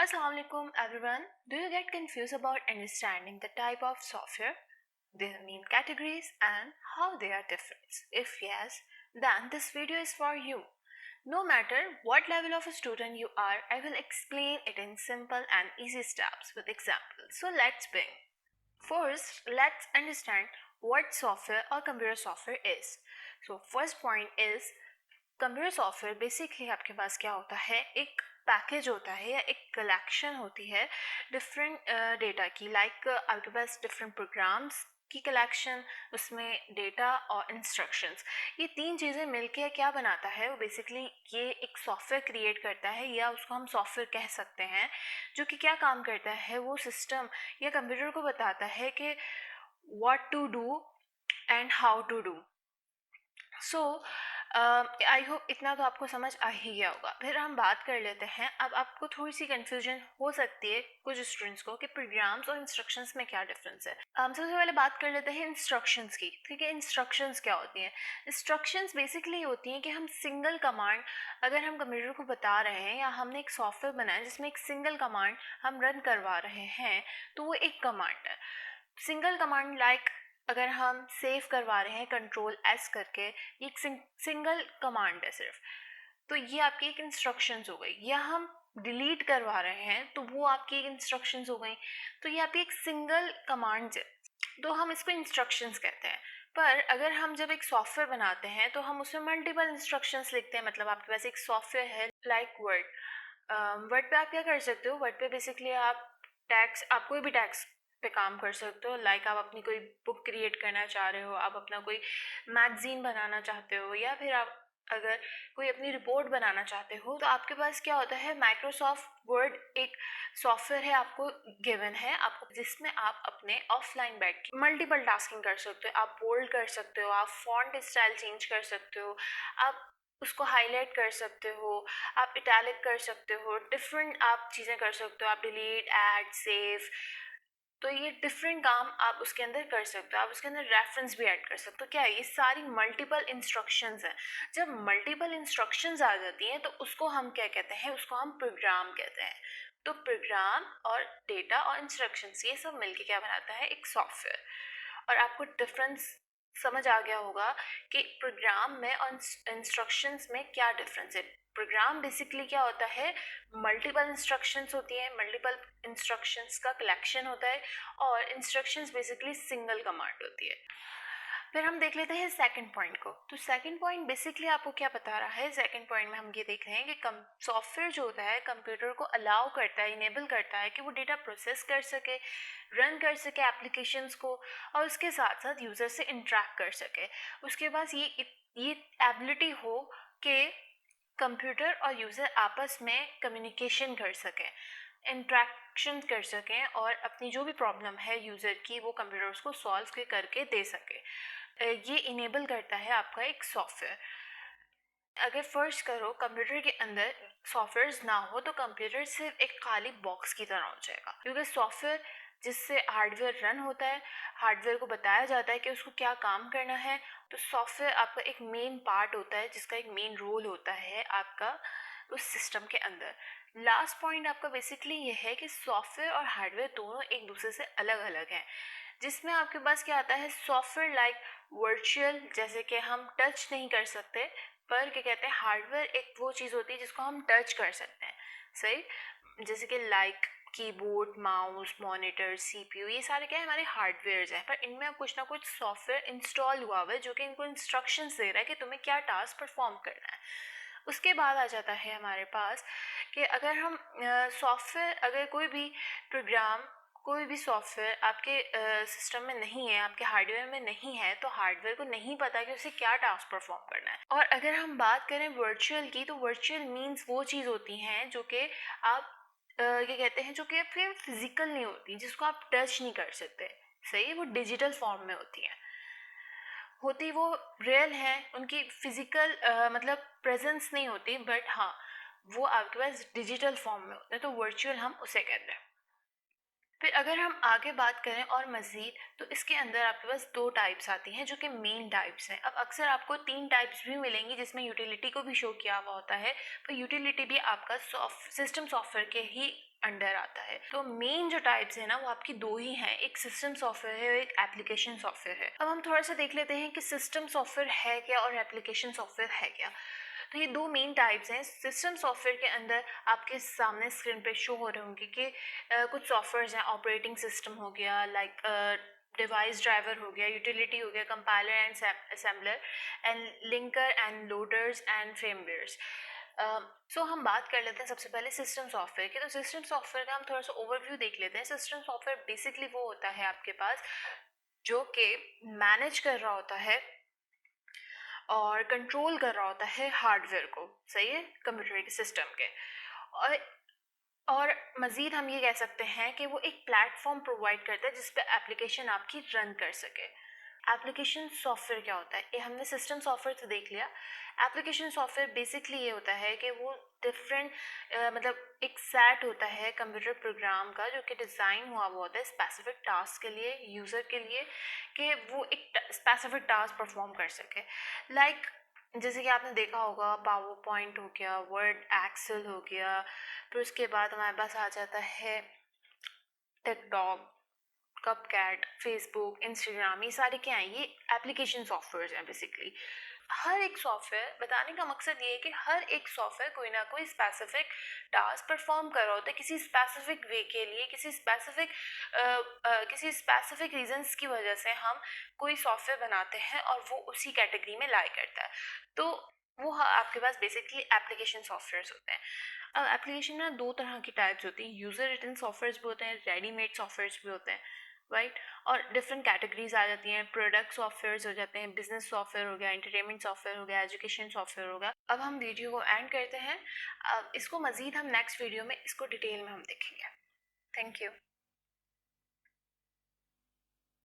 Assalamu alaikum everyone. Do you get confused about understanding the type of software, their main categories and how they are different? If yes, then this video is for you. No matter what level of a student you are, I will explain it in simple and easy steps with examples. So let's begin. First, let's understand what software or computer software is. So first point is computer software basically आपके पास क्या होता है, एक package होता है या एक collection होती है डिफरेंट डेटा की। लाइक आपके पास डिफरेंट प्रोग्राम्स की कलेक्शन, उसमें डेटा और इंस्ट्रक्शंस, ये तीन चीज़ें मिलके क्या बनाता है, वो बेसिकली ये एक सॉफ्टवेयर क्रिएट करता है, या उसको हम सॉफ्टवेयर कह सकते हैं, जो कि क्या काम करता है, वो सिस्टम या कंप्यूटर को बताता है कि what to do and how to do. So I hope इतना तो आपको समझ आ ही गया होगा। फिर हम बात कर लेते हैं, अब आपको थोड़ी सी कन्फ्यूजन हो सकती है कुछ स्टूडेंट्स को कि प्रोग्राम्स और इंस्ट्रक्शंस में क्या डिफरेंस है। सबसे पहले बात कर लेते हैं इंस्ट्रक्शंस की। ठीक है, इंस्ट्रक्शंस क्या होती हैं? इंस्ट्रक्शंस बेसिकली होती हैं कि हम सिंगल कमांड अगर हम कंप्यूटर को बता रहे हैं, या हमने एक सॉफ्टवेयर बनाया जिसमें एक सिंगल कमांड हम रन करवा रहे हैं, तो वो एक कमांड है। सिंगल कमांड लाइक अगर हम सेव करवा रहे हैं कंट्रोल एस करके, ये एक सिंगल कमांड है सिर्फ, तो ये आपकी एक इंस्ट्रक्शंस हो गई। या हम डिलीट करवा रहे हैं तो वो आपकी एक इंस्ट्रक्शंस हो गई, तो ये आपकी एक सिंगल कमांड है, तो हम इसको इंस्ट्रक्शंस कहते हैं। पर अगर हम जब एक सॉफ्टवेयर बनाते हैं तो हम उसमें मल्टीपल इंस्ट्रक्शंस लिखते हैं। मतलब आपके पास एक सॉफ्टवेयर है लाइक वर्ड, वर्ड पे आप क्या कर सकते हो, वर्ड पे बेसिकली आप टैक्स, आप कोई भी टैक्स पे काम कर सकते हो। लाइक आप अपनी कोई बुक क्रिएट करना चाह रहे हो, आप अपना कोई मैगजीन बनाना चाहते हो, या फिर आप अगर कोई अपनी रिपोर्ट बनाना चाहते हो, तो आपके पास क्या होता है, माइक्रोसॉफ्ट वर्ड एक सॉफ्टवेयर है, आपको गिवन है आपको, जिसमें आप अपने ऑफलाइन बैठ के मल्टीपल टास्किंग कर सकते हो। आप बोल्ड कर सकते हो, आप फॉन्ट स्टाइल चेंज कर सकते हो, आप उसको हाईलाइट कर सकते हो, आप इटैलिक कर सकते हो, डिफरेंट आप चीज़ें कर सकते हो, आप डिलीट, ऐड, सेव, तो ये डिफरेंट काम आप उसके अंदर कर सकते हो। आप उसके अंदर रेफरेंस भी ऐड कर सकते हो। क्या है, ये सारी मल्टीपल इंस्ट्रक्शंस हैं। जब मल्टीपल इंस्ट्रक्शंस आ जाती हैं तो उसको हम क्या कहते हैं, उसको हम प्रोग्राम कहते हैं। तो प्रोग्राम और डेटा और इंस्ट्रक्शंस ये सब मिलके क्या बनाता है, एक सॉफ्टवेयर। और आपको डिफरेंस समझ आ गया होगा कि प्रोग्राम में और इंस्ट्रक्शंस में क्या डिफरेंस है। प्रोग्राम बेसिकली क्या होता है, मल्टीपल इंस्ट्रक्शंस होती हैं, मल्टीपल इंस्ट्रक्शंस का कलेक्शन होता है, और इंस्ट्रक्शंस बेसिकली सिंगल कमांड होती है। फिर हम देख लेते हैं सेकंड पॉइंट को। तो सेकंड पॉइंट बेसिकली आपको क्या बता रहा है, सेकंड पॉइंट में हम ये देख रहे हैं कि सॉफ्टवेयर जो होता है कंप्यूटर को अलाउ करता है, इनेबल करता है कि वो डेटा प्रोसेस कर सके, रन कर सके एप्लीकेशंस को, और उसके साथ साथ यूज़र से इंटरेक्ट कर सके। उसके पास ये एबिलिटी हो कि कंप्यूटर और यूज़र आपस में कम्युनिकेशन कर सकें, इंट्रैक्शन कर सकें, और अपनी जो भी प्रॉब्लम है यूज़र की, वो कंप्यूटर उसको सॉल्व करके दे सके। ये इनेबल करता है आपका एक सॉफ्टवेयर। अगर फर्स्ट करो कंप्यूटर के अंदर सॉफ्टवेयर्स ना हो तो कंप्यूटर सिर्फ एक खाली बॉक्स की तरह हो जाएगा, क्योंकि सॉफ्टवेयर जिससे हार्डवेयर रन होता है, हार्डवेयर को बताया जाता है कि उसको क्या काम करना है। तो सॉफ्टवेयर आपका एक मेन पार्ट होता है, जिसका एक मेन रोल होता है आपका उस सिस्टम के अंदर। लास्ट पॉइंट आपका बेसिकली ये है कि सॉफ्टवेयर और हार्डवेयर दोनों एक दूसरे से अलग अलग हैं, जिसमें आपके पास क्या आता है, सॉफ्टवेयर लाइक वर्चुअल, जैसे कि हम टच नहीं कर सकते, पर क्या कहते हैं, हार्डवेयर एक वो चीज़ होती है जिसको हम टच कर सकते हैं। सही, जैसे कि like keyboard, mouse, monitor, CPU, ये सारे क्या है, हमारे हार्डवेयर्स हैं, पर इनमें कुछ ना कुछ सॉफ्टवेयर इंस्टॉल हुआ हुआ है जो कि इनको इंस्ट्रक्शंस दे रहा है कि तुम्हें क्या टास्क परफॉर्म करना है। उसके बाद आ जाता है हमारे पास कि अगर हम सॉफ्टवेयर, अगर कोई भी प्रोग्राम, कोई भी सॉफ्टवेयर आपके सिस्टम में नहीं है, आपके हार्डवेयर में नहीं है, तो हार्डवेयर को नहीं पता कि उसे क्या टास्क परफॉर्म करना है। और अगर हम बात करें वर्चुअल की, तो वर्चुअल मीन्स वो चीज़ होती हैं जो कि आप क्या कहते हैं, जो कि फिर फिजिकल नहीं होती, जिसको आप टच नहीं कर सकते। सही, वो डिजिटल फॉर्म में होती हैं, होती वो रियल है, उनकी फिजिकल मतलब प्रेजेंस नहीं होती, बट हाँ वो आपके पास डिजिटल फॉर्म में होते हैं, तो वर्चुअल हम उसे कहते हैं। फिर अगर हम आगे बात करें और मज़ीद, तो इसके अंदर आपके पास 2 टाइप्स आती हैं जो कि मेन टाइप्स हैं। अब अक्सर आपको 3 टाइप्स भी मिलेंगी जिसमें यूटिलिटी को भी शो किया हुआ होता है, पर यूटिलिटी भी आपका सिस्टम सॉफ्टवेयर के ही अंडर आता है। तो मेन जो टाइप्स है ना वो आपकी 2 ही हैं, एक सिस्टम सॉफ्टवेयर है और एक एप्लीकेशन सॉफ्टवेयर है। अब हम थोड़ा सा देख लेते हैं कि सिस्टम सॉफ्टवेयर है क्या और एप्लीकेशन सॉफ्टवेयर है क्या। तो ये 2 मेन टाइप्स हैं। सिस्टम सॉफ्टवेयर के अंदर आपके सामने स्क्रीन पे शो हो रहे होंगे कि कुछ सॉफ्टवेयर्स हैं, ऑपरेटिंग सिस्टम हो गया, लाइक डिवाइस ड्राइवर हो गया, यूटिलिटी हो गया, compiler and assembler and linker and loaders and frameworks. So हम बात कर लेते हैं सबसे पहले सिस्टम सॉफ्टवेयर की। तो सिस्टम सॉफ्टवेयर का हम थोड़ा सा ओवरव्यू देख लेते हैं। सिस्टम सॉफ्टवेयर बेसिकली वो होता है आपके पास जो कि मैनेज कर रहा होता है और कंट्रोल कर रहा होता है हार्डवेयर को, सही है, कंप्यूटर के सिस्टम के। और और मज़ीद हम ये कह सकते हैं कि वो एक प्लेटफॉर्म प्रोवाइड करता है जिस पे एप्लीकेशन आपकी रन कर सके। एप्लीकेशन सॉफ्टवेयर क्या होता है, ये हमने सिस्टम सॉफ्टवेयर तो देख लिया। एप्लीकेशन सॉफ्टवेयर बेसिकली ये होता है कि वो डिफरेंट मतलब एक सेट होता है कंप्यूटर प्रोग्राम का जो कि डिज़ाइन हुआ हुआ होता है स्पेसिफिक टास्क के लिए, यूज़र के लिए, कि वो एक स्पेसिफिक टास्क परफॉर्म कर सके। लाइक जैसे कि आपने देखा होगा पावर पॉइंट हो गया, वर्ड एक्सेल हो गया, फिर उसके बाद हमारे पास आ जाता है टिकटॉक, कपकैट, फेसबुक, इंस्टाग्राम, ये सारे क्या हैं, ये एप्लीकेशन सॉफ्टवेयर हैं बेसिकली। हर एक सॉफ्टवेयर, बताने का मकसद ये है कि हर एक सॉफ्टवेयर कोई ना कोई स्पेसिफिक टास्क परफॉर्म कर रहा होता है किसी स्पेसिफिक वे के लिए, किसी स्पेसिफिक रीजंस की वजह से हम कोई सॉफ्टवेयर बनाते हैं और वो उसी कैटेगरी में लाई करता है। तो वो आपके पास बेसिकली एप्लीकेशन सॉफ्टवेयर होते हैं। अब एप्लीकेशन ना 2 तरह की टाइप्स होती हैं, यूज़र रिटन सॉफ्टवेयर भी होते हैं, रेडीमेड सॉफ्टवेयर भी होते हैं, राइट। और डिफरेंट कैटेगरीज आ जाती हैं, प्रोडक्ट सॉफ्टवेयर हो जाते हैं, बिजनेस सॉफ्टवेयर हो गया, एंटरटेनमेंट सॉफ्टवेयर हो गया, एजुकेशन सॉफ्टवेयर हो गया। अब हम वीडियो को एंड करते हैं। अब इसको मज़ीद हम नेक्स्ट वीडियो में इसको डिटेल में हम देखेंगे। Thank you.